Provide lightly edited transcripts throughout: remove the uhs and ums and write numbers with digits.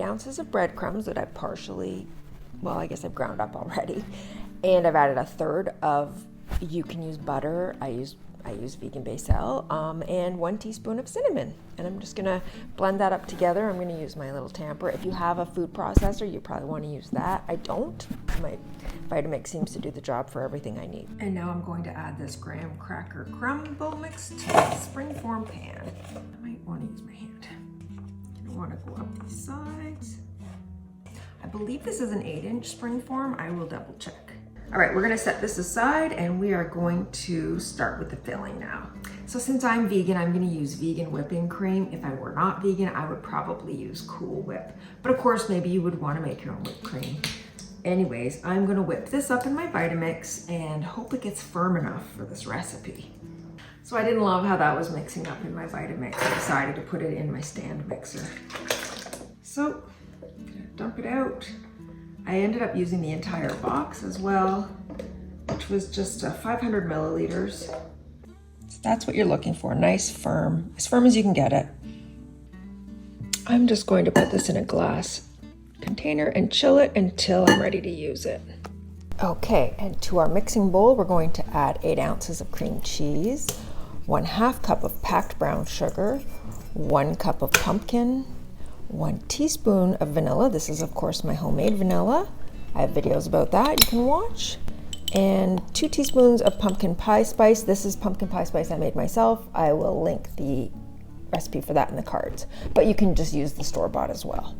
ounces of breadcrumbs that I've I guess I've ground up already. And I've added a third of, you can use butter, I use vegan basil, and 1 teaspoon of cinnamon. And I'm just gonna blend that up together. I'm gonna use my little tamper. If you have a food processor, you probably wanna use that. I don't. My Vitamix seems to do the job for everything I need. And now I'm going to add this graham cracker crumble mix to the springform pan. I might wanna use my hand. I don't wanna go up these sides. I believe this is an 8-inch springform. I will double check. All right, we're gonna set this aside and we are going to start with the filling now. So since I'm vegan, I'm gonna use vegan whipping cream. If I were not vegan, I would probably use Cool Whip. But of course, maybe you would wanna make your own whipped cream. Anyways, I'm gonna whip this up in my Vitamix and hope it gets firm enough for this recipe. So I didn't love how that was mixing up in my Vitamix. I decided to put it in my stand mixer. So, I'm gonna dump it out. I ended up using the entire box as well, which was just 500 milliliters. So that's what you're looking for, nice, firm, as firm as you can get it. I'm just going to put this in a glass container and chill it until I'm ready to use it. Okay, and to our mixing bowl, we're going to add 8 ounces of cream cheese, 1/2 cup of packed brown sugar, 1 cup of pumpkin, 1 teaspoon of vanilla. This is of course my homemade vanilla. I have videos about that you can watch. And 2 teaspoons of pumpkin pie spice. This is pumpkin pie spice I made myself. I will link the recipe for that in the cards, but you can just use the store-bought as well.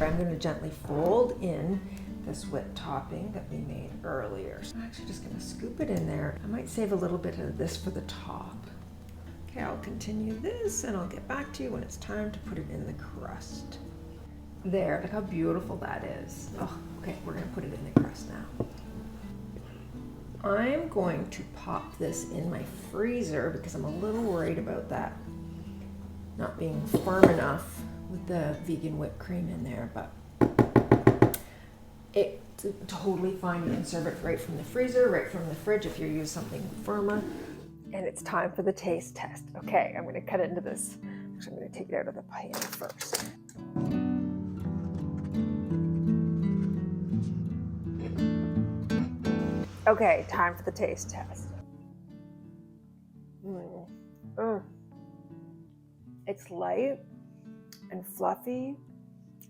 I'm going to gently fold in this whipped topping that we made earlier. So I'm actually just going to scoop it in there. I might save a little bit of this for the top. Okay, I'll continue this and I'll get back to you when it's time to put it in the crust. There, look how beautiful that is. Oh, okay, we're gonna put it in the crust now. I'm going to pop this in my freezer because I'm a little worried about that not being firm enough with the vegan whipped cream in there, but it's totally fine. You can serve it right from the freezer, right from the fridge if you use something firmer. And it's time for the taste test. Okay, I'm gonna cut it into this. Actually, I'm gonna take it out of the pan first. Okay, time for the taste test. It's light and fluffy.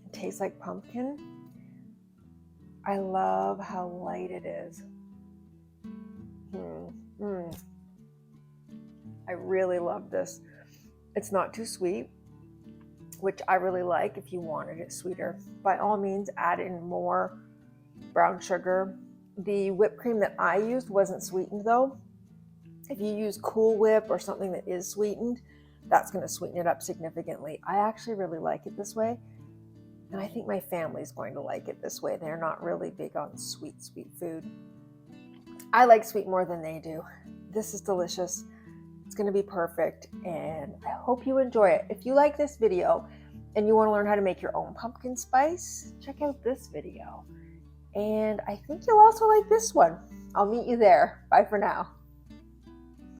It tastes like pumpkin. I love how light it is. I really love this. It's not too sweet, which I really like. If you wanted it sweeter, by all means add in more brown sugar. The whipped cream that I used wasn't sweetened though. If you use Cool Whip or something that is sweetened, that's going to sweeten it up significantly. I actually really like it this way, and I think my family's going to like it this way. They're not really big on sweet food. I like sweet more than they do. This is delicious. It's going to be perfect, and I hope you enjoy it. If you like this video and you want to learn how to make your own pumpkin spice, check out this video. And I think you'll also like this one. I'll meet you there. Bye for now.